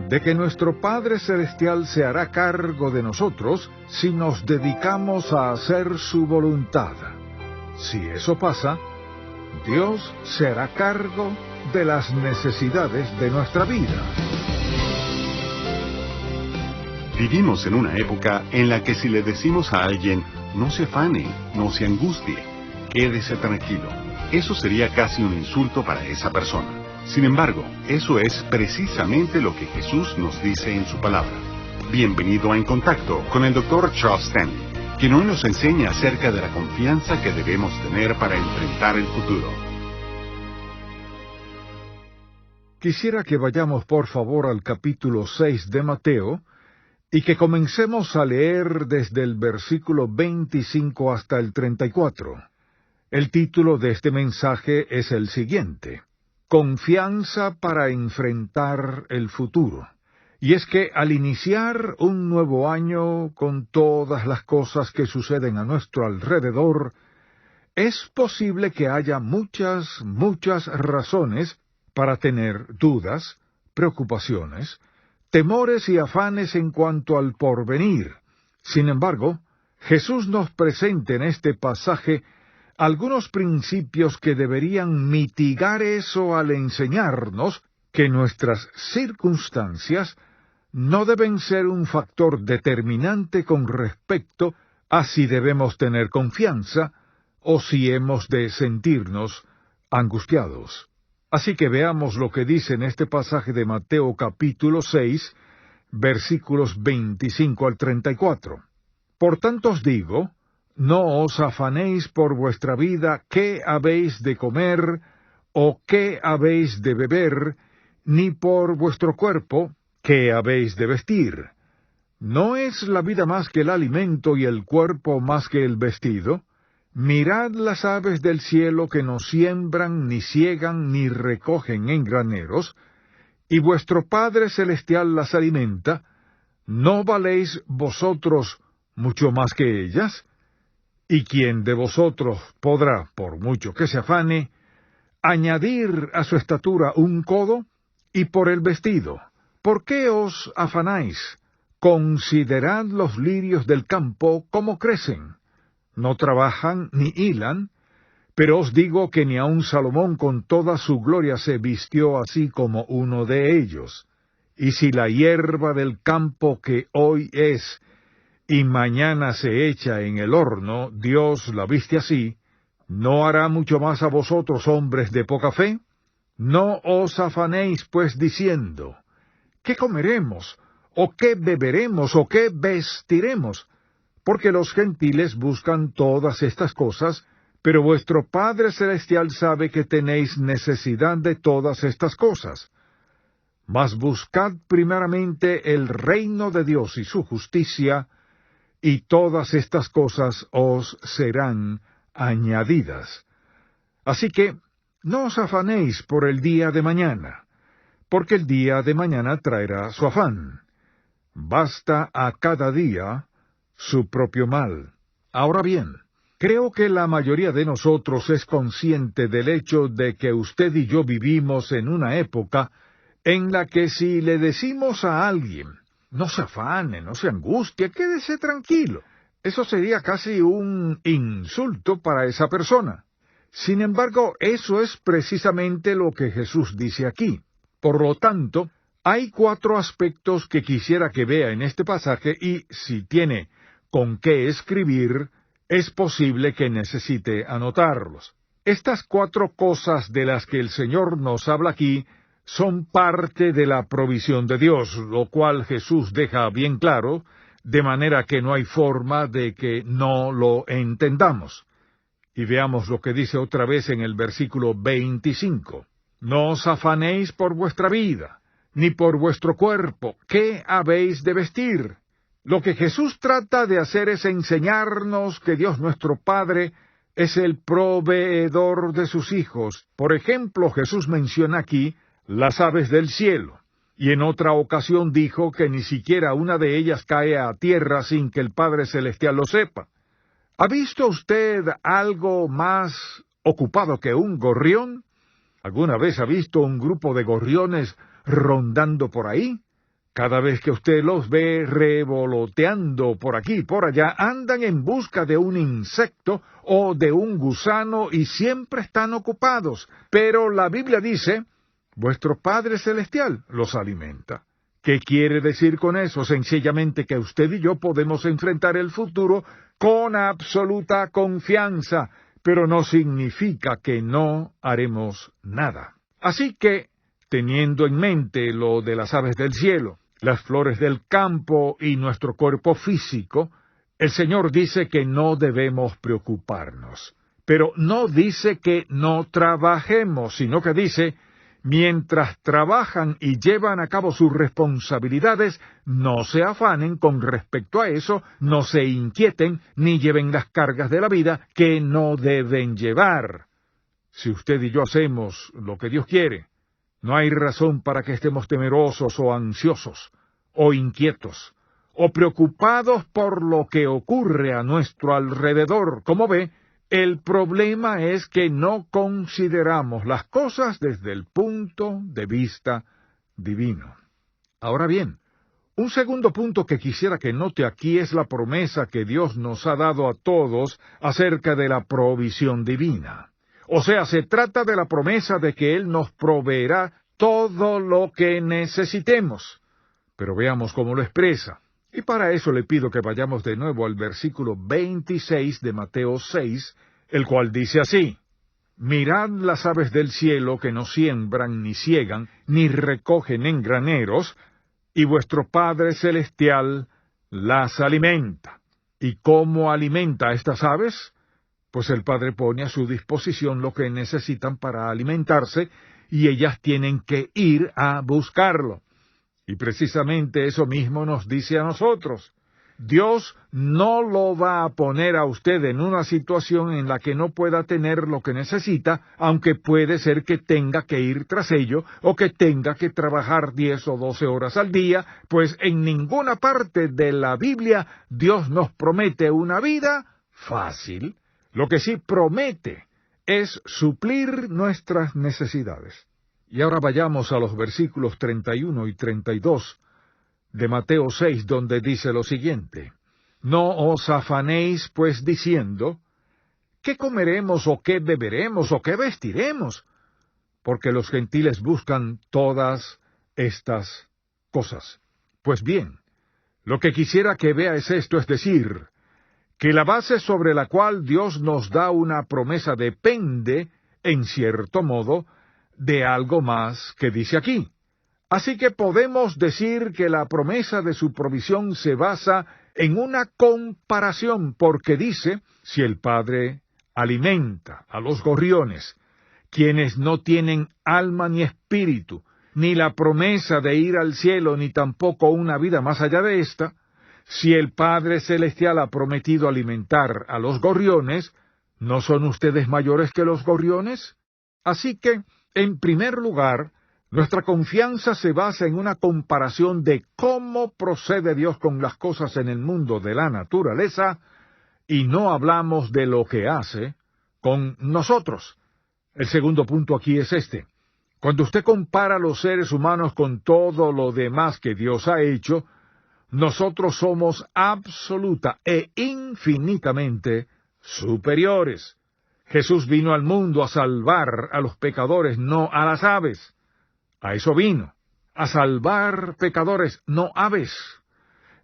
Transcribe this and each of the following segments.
de que nuestro Padre Celestial se hará cargo de nosotros si nos dedicamos a hacer su voluntad. Si eso pasa, Dios se hará cargo de las necesidades de nuestra vida. Vivimos en una época en la que si le decimos a alguien, no se afane, no se angustie, quédese tranquilo, eso sería casi un insulto para esa persona. Sin embargo, eso es precisamente lo que Jesús nos dice en su palabra. Bienvenido a En Contacto con el Dr. Charles Stanley, quien hoy nos enseña acerca de la confianza que debemos tener para enfrentar el futuro. Quisiera que vayamos por favor al capítulo 6 de Mateo, y que comencemos a leer desde el versículo 25 hasta el 34. El título de este mensaje es el siguiente: Confianza para enfrentar el futuro. Y es que al iniciar un nuevo año con todas las cosas que suceden a nuestro alrededor, es posible que haya muchas razones para tener dudas, preocupaciones, temores y afanes en cuanto al porvenir. Sin embargo, Jesús nos presenta en este pasaje algunos principios que deberían mitigar eso al enseñarnos que nuestras circunstancias no deben ser un factor determinante con respecto a si debemos tener confianza o si hemos de sentirnos angustiados. Así que veamos lo que dice en este pasaje de Mateo capítulo 6, versículos 25 al 34. Por tanto os digo, no os afanéis por vuestra vida qué habéis de comer o qué habéis de beber, ni por vuestro cuerpo qué habéis de vestir. ¿No es la vida más que el alimento y el cuerpo más que el vestido? Mirad las aves del cielo que no siembran, ni siegan, ni recogen en graneros, y vuestro Padre Celestial las alimenta. ¿No valéis vosotros mucho más que ellas? ¿Y quién de vosotros podrá, por mucho que se afane, añadir a su estatura un codo? Y por el vestido, ¿por qué os afanáis? Considerad los lirios del campo cómo crecen. No trabajan ni hilan, pero os digo que ni aun Salomón con toda su gloria se vistió así como uno de ellos. Y si la hierba del campo que hoy es, y mañana se echa en el horno, Dios la viste así, ¿no hará mucho más a vosotros, hombres de poca fe? No os afanéis, pues, diciendo, ¿qué comeremos? ¿O qué beberemos? ¿O qué vestiremos? Porque los gentiles buscan todas estas cosas, pero vuestro Padre Celestial sabe que tenéis necesidad de todas estas cosas. Mas buscad primeramente el reino de Dios y su justicia, y todas estas cosas os serán añadidas. Así que, no os afanéis por el día de mañana, porque el día de mañana traerá su afán. Basta a cada día su propio mal. Ahora bien, creo que la mayoría de nosotros es consciente del hecho de que usted y yo vivimos en una época en la que si le decimos a alguien, no se afane, no se angustie, quédese tranquilo, eso sería casi un insulto para esa persona. Sin embargo, eso es precisamente lo que Jesús dice aquí. Por lo tanto, hay 4 aspectos que quisiera que vea en este pasaje y, si tiene con qué escribir, es posible que necesite anotarlos. Estas 4 cosas de las que el Señor nos habla aquí son parte de la provisión de Dios, lo cual Jesús deja bien claro, de manera que no hay forma de que no lo entendamos. Y veamos lo que dice otra vez en el versículo 25. No os afanéis por vuestra vida, ni por vuestro cuerpo, ¿qué habéis de vestir? Lo que Jesús trata de hacer es enseñarnos que Dios nuestro Padre es el proveedor de sus hijos. Por ejemplo, Jesús menciona aquí las aves del cielo, y en otra ocasión dijo que ni siquiera una de ellas cae a tierra sin que el Padre Celestial lo sepa. ¿Ha visto usted algo más ocupado que un gorrión? ¿Alguna vez ha visto un grupo de gorriones rondando por ahí? Cada vez que usted los ve revoloteando por aquí y por allá, andan en busca de un insecto o de un gusano y siempre están ocupados. Pero la Biblia dice, vuestro Padre Celestial los alimenta. ¿Qué quiere decir con eso? Sencillamente que usted y yo podemos enfrentar el futuro con absoluta confianza, pero no significa que no haremos nada. Así que, teniendo en mente lo de las aves del cielo, las flores del campo y nuestro cuerpo físico, el Señor dice que no debemos preocuparnos. Pero no dice que no trabajemos, sino que dice, mientras trabajan y llevan a cabo sus responsabilidades, no se afanen con respecto a eso, no se inquieten, ni lleven las cargas de la vida que no deben llevar. Si usted y yo hacemos lo que Dios quiere, no hay razón para que estemos temerosos o ansiosos, o inquietos, o preocupados por lo que ocurre a nuestro alrededor. Como ve, el problema es que no consideramos las cosas desde el punto de vista divino. Ahora bien, un segundo punto que quisiera que note aquí es la promesa que Dios nos ha dado a todos acerca de la provisión divina. O sea, se trata de la promesa de que Él nos proveerá todo lo que necesitemos. Pero veamos cómo lo expresa. Y para eso le pido que vayamos de nuevo al versículo 26 de Mateo 6, el cual dice así: Mirad las aves del cielo que no siembran, ni siegan, ni recogen en graneros, y vuestro Padre Celestial las alimenta. ¿Y cómo alimenta a estas aves? Pues el Padre pone a su disposición lo que necesitan para alimentarse, y ellas tienen que ir a buscarlo. Y precisamente eso mismo nos dice a nosotros. Dios no lo va a poner a usted en una situación en la que no pueda tener lo que necesita, aunque puede ser que tenga que ir tras ello, o que tenga que trabajar 10 o 12 horas al día, pues en ninguna parte de la Biblia Dios nos promete una vida fácil. Lo que sí promete es suplir nuestras necesidades. Y ahora vayamos a los versículos 31 y 32 de Mateo 6, donde dice lo siguiente: No os afanéis, pues, diciendo, ¿qué comeremos, o qué beberemos, o qué vestiremos? Porque los gentiles buscan todas estas cosas. Pues bien, lo que quisiera que vea es esto, es decir, que la base sobre la cual Dios nos da una promesa depende, en cierto modo, de algo más que dice aquí. Así que podemos decir que la promesa de su provisión se basa en una comparación, porque dice, si el Padre alimenta a los gorriones, quienes no tienen alma ni espíritu, ni la promesa de ir al cielo, ni tampoco una vida más allá de esta, si el Padre Celestial ha prometido alimentar a los gorriones, ¿no son ustedes mayores que los gorriones? Así que, en primer lugar, nuestra confianza se basa en una comparación de cómo procede Dios con las cosas en el mundo de la naturaleza, y no hablamos de lo que hace con nosotros. El segundo punto aquí es este. Cuando usted compara a los seres humanos con todo lo demás que Dios ha hecho, nosotros somos absoluta e infinitamente superiores. Jesús vino al mundo a salvar a los pecadores, no a las aves. A eso vino, a salvar pecadores, no aves.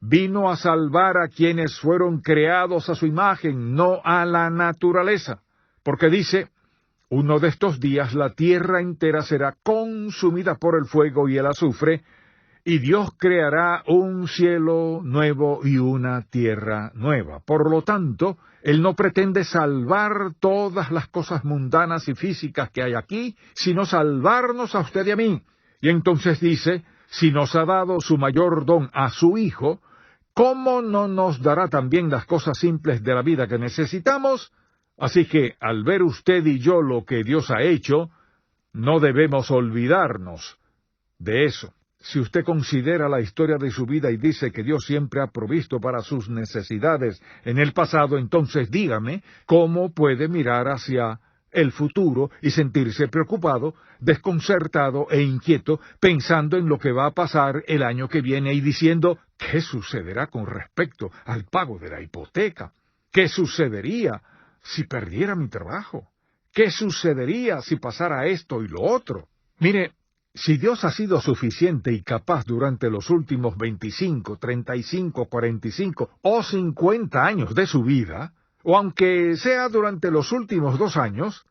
Vino a salvar a quienes fueron creados a su imagen, no a la naturaleza. Porque dice, uno de estos días la tierra entera será consumida por el fuego y el azufre, y Dios creará un cielo nuevo y una tierra nueva. Por lo tanto, Él no pretende salvar todas las cosas mundanas y físicas que hay aquí, sino salvarnos a usted y a mí. Y entonces dice, si nos ha dado su mayor don a su Hijo, ¿cómo no nos dará también las cosas simples de la vida que necesitamos? Así que, al ver usted y yo lo que Dios ha hecho, no debemos olvidarnos de eso. Si usted considera la historia de su vida y dice que Dios siempre ha provisto para sus necesidades en el pasado, entonces dígame cómo puede mirar hacia el futuro y sentirse preocupado, desconcertado e inquieto, pensando en lo que va a pasar el año que viene y diciendo, ¿qué sucederá con respecto al pago de la hipoteca? ¿Qué sucedería si perdiera mi trabajo? ¿Qué sucedería si pasara esto y lo otro? Mire, si Dios ha sido suficiente y capaz durante los últimos 25, 35, 45 o 50 años de su vida, o aunque sea durante los últimos 2 años,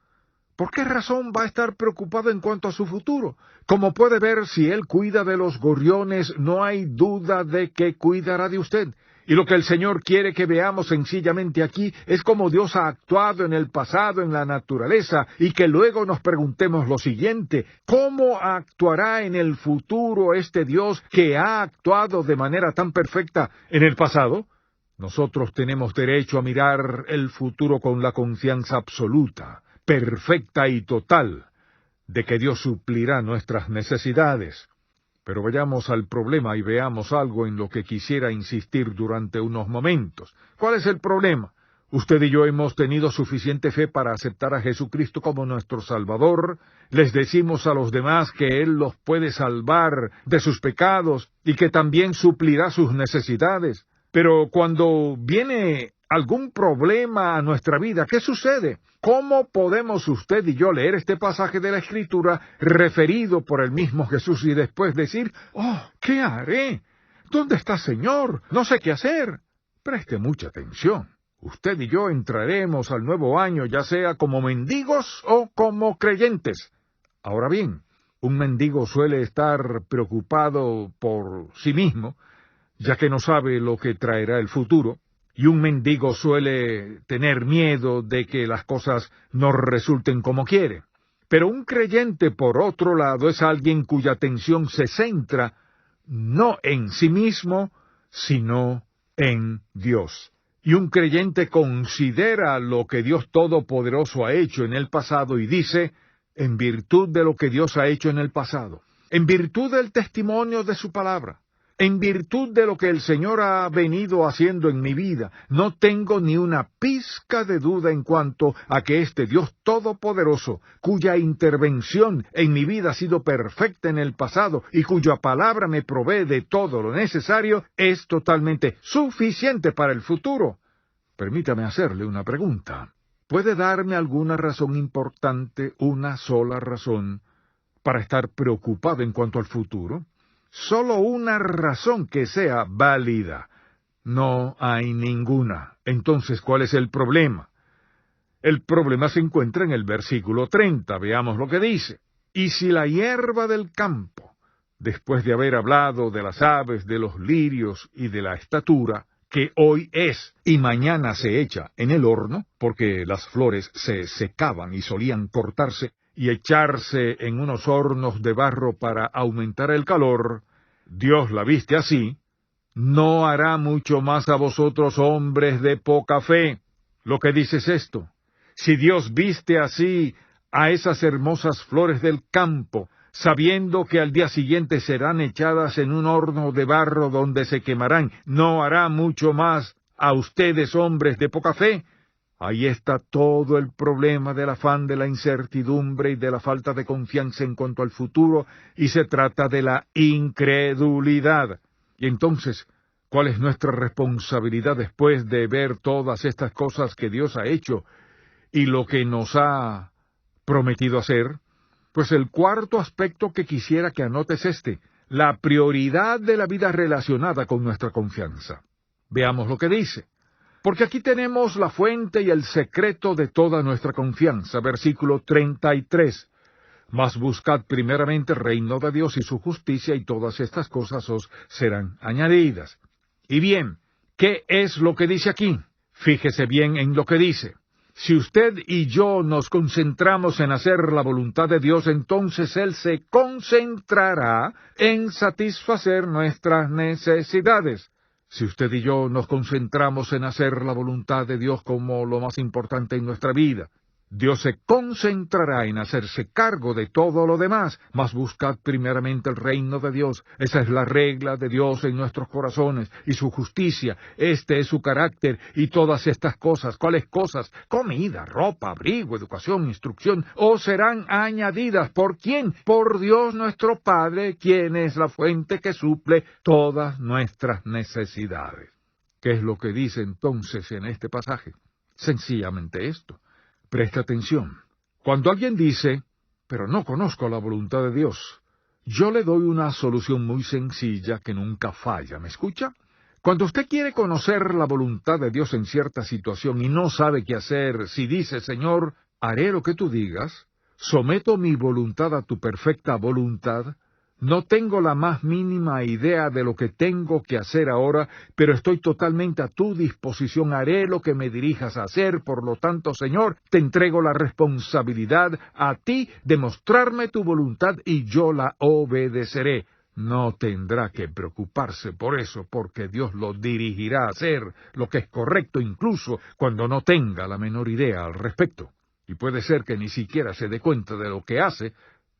¿por qué razón va a estar preocupado en cuanto a su futuro? Como puede ver, si Él cuida de los gorriones, no hay duda de que cuidará de usted. Y lo que el Señor quiere que veamos sencillamente aquí es cómo Dios ha actuado en el pasado, en la naturaleza, y que luego nos preguntemos lo siguiente: ¿cómo actuará en el futuro este Dios que ha actuado de manera tan perfecta en el pasado? Nosotros tenemos derecho a mirar el futuro con la confianza absoluta, perfecta y total, de que Dios suplirá nuestras necesidades. Pero vayamos al problema y veamos algo en lo que quisiera insistir durante unos momentos. ¿Cuál es el problema? Usted y yo hemos tenido suficiente fe para aceptar a Jesucristo como nuestro Salvador. Les decimos a los demás que Él los puede salvar de sus pecados y que también suplirá sus necesidades. Pero cuando viene algún problema a nuestra vida, ¿qué sucede? ¿Cómo podemos usted y yo leer este pasaje de la Escritura referido por el mismo Jesús y después decir, «Oh, ¿qué haré? ¿Dónde está, Señor? No sé qué hacer». Preste mucha atención. Usted y yo entraremos al nuevo año ya sea como mendigos o como creyentes. Ahora bien, un mendigo suele estar preocupado por sí mismo, ya que no sabe lo que traerá el futuro. Y un mendigo suele tener miedo de que las cosas no resulten como quiere. Pero un creyente, por otro lado, es alguien cuya atención se centra no en sí mismo, sino en Dios. Y un creyente considera lo que Dios Todopoderoso ha hecho en el pasado y dice, en virtud de lo que Dios ha hecho en el pasado, en virtud del testimonio de su palabra, en virtud de lo que el Señor ha venido haciendo en mi vida, no tengo ni una pizca de duda en cuanto a que este Dios Todopoderoso, cuya intervención en mi vida ha sido perfecta en el pasado y cuya palabra me provee de todo lo necesario, es totalmente suficiente para el futuro. Permítame hacerle una pregunta. ¿Puede darme alguna razón importante, una sola razón, para estar preocupado en cuanto al futuro? Solo una razón que sea válida. No hay ninguna. Entonces, ¿cuál es el problema? El problema se encuentra en el versículo 30. Veamos lo que dice. Y si la hierba del campo, después de haber hablado de las aves, de los lirios y de la estatura, que hoy es y mañana se echa en el horno, porque las flores se secaban y solían cortarse, y echarse en unos hornos de barro para aumentar el calor, Dios la viste así, ¿no hará mucho más a vosotros, hombres de poca fe? Lo que dice es esto: si Dios viste así a esas hermosas flores del campo, sabiendo que al día siguiente serán echadas en un horno de barro donde se quemarán, ¿no hará mucho más a ustedes, hombres de poca fe? Ahí está todo el problema del afán, de la incertidumbre y de la falta de confianza en cuanto al futuro, y se trata de la incredulidad. Y entonces, ¿cuál es nuestra responsabilidad después de ver todas estas cosas que Dios ha hecho y lo que nos ha prometido hacer? Pues el cuarto aspecto que quisiera que anotes es la prioridad de la vida relacionada con nuestra confianza. Veamos lo que dice. Porque aquí tenemos la fuente y el secreto de toda nuestra confianza. Versículo 33. Mas buscad primeramente el reino de Dios y su justicia, y todas estas cosas os serán añadidas. Y bien, ¿qué es lo que dice aquí? Fíjese bien en lo que dice. Si usted y yo nos concentramos en hacer la voluntad de Dios, entonces Él se concentrará en satisfacer nuestras necesidades. Si usted y yo nos concentramos en hacer la voluntad de Dios como lo más importante en nuestra vida, Dios se concentrará en hacerse cargo de todo lo demás, mas buscad primeramente el reino de Dios. Esa es la regla de Dios en nuestros corazones, y su justicia. Este es su carácter, y todas estas cosas. ¿Cuáles cosas? Comida, ropa, abrigo, educación, instrucción, os serán añadidas. ¿Por quién? Por Dios nuestro Padre, quien es la fuente que suple todas nuestras necesidades. ¿Qué es lo que dice entonces en este pasaje? Sencillamente esto. Presta atención. Cuando alguien dice, pero no conozco la voluntad de Dios, yo le doy una solución muy sencilla que nunca falla. ¿Me escucha? Cuando usted quiere conocer la voluntad de Dios en cierta situación y no sabe qué hacer, si dice, Señor, haré lo que tú digas, someto mi voluntad a tu perfecta voluntad, no tengo la más mínima idea de lo que tengo que hacer ahora, pero estoy totalmente a tu disposición, haré lo que me dirijas a hacer, por lo tanto, Señor, te entrego la responsabilidad a ti de mostrarme tu voluntad y yo la obedeceré. No tendrá que preocuparse por eso, porque Dios lo dirigirá a hacer lo que es correcto, incluso cuando no tenga la menor idea al respecto. Y puede ser que ni siquiera se dé cuenta de lo que hace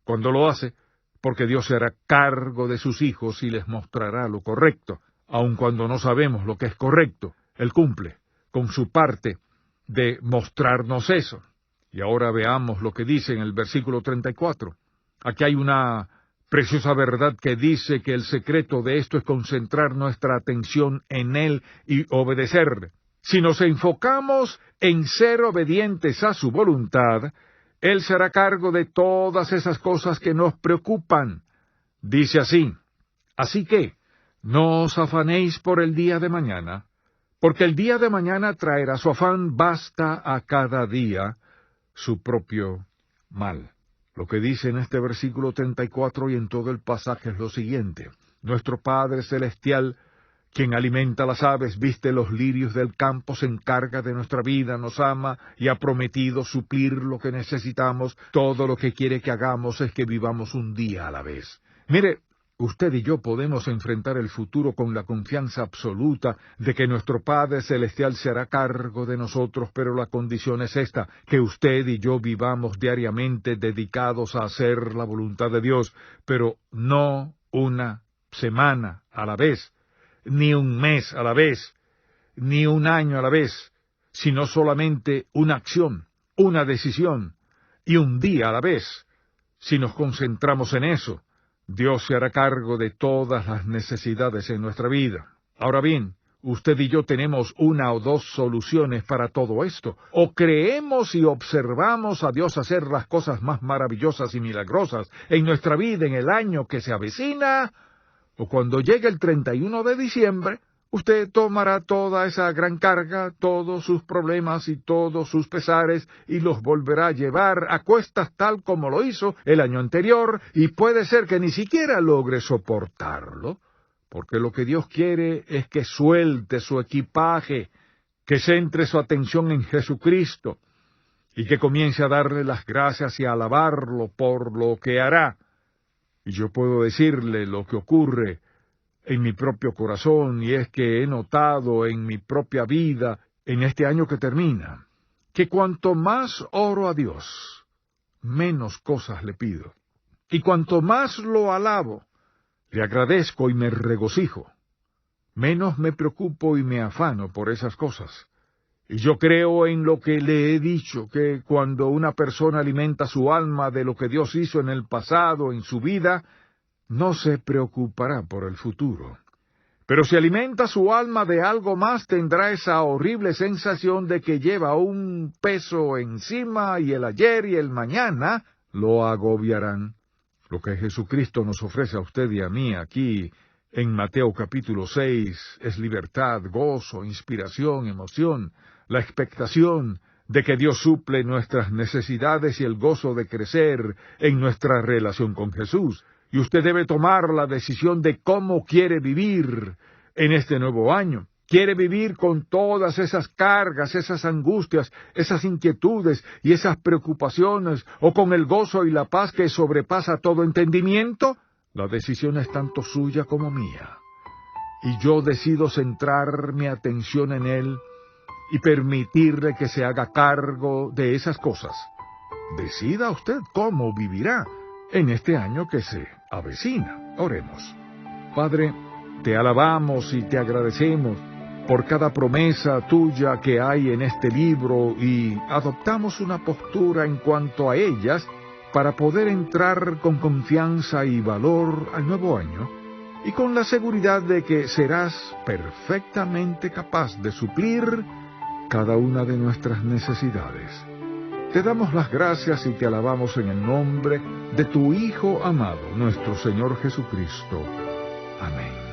cuando lo hace, porque Dios se hará cargo de sus hijos y les mostrará lo correcto, aun cuando no sabemos lo que es correcto. Él cumple con su parte de mostrarnos eso. Y ahora veamos lo que dice en el versículo 34. Aquí hay una preciosa verdad que dice que el secreto de esto es concentrar nuestra atención en Él y obedecerle. Si nos enfocamos en ser obedientes a su voluntad, Él se hará cargo de todas esas cosas que nos preocupan. Dice así, así que, no os afanéis por el día de mañana, porque el día de mañana traerá su afán, basta a cada día su propio mal. Lo que dice en este versículo 34 y en todo el pasaje es lo siguiente. Nuestro Padre Celestial, quien alimenta las aves, viste los lirios del campo, se encarga de nuestra vida, nos ama y ha prometido suplir lo que necesitamos. Todo lo que quiere que hagamos es que vivamos un día a la vez. Mire, usted y yo podemos enfrentar el futuro con la confianza absoluta de que nuestro Padre Celestial se hará cargo de nosotros, pero la condición es esta, que usted y yo vivamos diariamente dedicados a hacer la voluntad de Dios, pero no una semana a la vez, ni un mes a la vez, ni un año a la vez, sino solamente una acción, una decisión, y un día a la vez. Si nos concentramos en eso, Dios se hará cargo de todas las necesidades en nuestra vida. Ahora bien, usted y yo tenemos una o dos soluciones para todo esto. O creemos y observamos a Dios hacer las cosas más maravillosas y milagrosas en nuestra vida en el año que se avecina, o cuando llegue el 31 de diciembre, usted tomará toda esa gran carga, todos sus problemas y todos sus pesares, y los volverá a llevar a cuestas tal como lo hizo el año anterior, y puede ser que ni siquiera logre soportarlo, porque lo que Dios quiere es que suelte su equipaje, que centre su atención en Jesucristo, y que comience a darle las gracias y a alabarlo por lo que hará. Y yo puedo decirle lo que ocurre en mi propio corazón, y es que he notado en mi propia vida, en este año que termina, que cuanto más oro a Dios, menos cosas le pido. Y cuanto más lo alabo, le agradezco y me regocijo, menos me preocupo y me afano por esas cosas. Y yo creo en lo que le he dicho, que cuando una persona alimenta su alma de lo que Dios hizo en el pasado, en su vida, no se preocupará por el futuro. Pero si alimenta su alma de algo más, tendrá esa horrible sensación de que lleva un peso encima, y el ayer y el mañana lo agobiarán. Lo que Jesucristo nos ofrece a usted y a mí aquí en Mateo capítulo 6 es libertad, gozo, inspiración, emoción, la expectación de que Dios suple nuestras necesidades y el gozo de crecer en nuestra relación con Jesús. Y usted debe tomar la decisión de cómo quiere vivir en este nuevo año. ¿Quiere vivir con todas esas cargas, esas angustias, esas inquietudes y esas preocupaciones, o con el gozo y la paz que sobrepasa todo entendimiento? La decisión es tanto suya como mía. Y yo decido centrar mi atención en Él y permitirle que se haga cargo de esas cosas. Decida usted cómo vivirá en este año que se avecina. Oremos. Padre, te alabamos y te agradecemos por cada promesa tuya que hay en este libro y adoptamos una postura en cuanto a ellas para poder entrar con confianza y valor al nuevo año y con la seguridad de que serás perfectamente capaz de suplir cada una de nuestras necesidades. Te damos las gracias y te alabamos en el nombre de tu Hijo amado, nuestro Señor Jesucristo. Amén.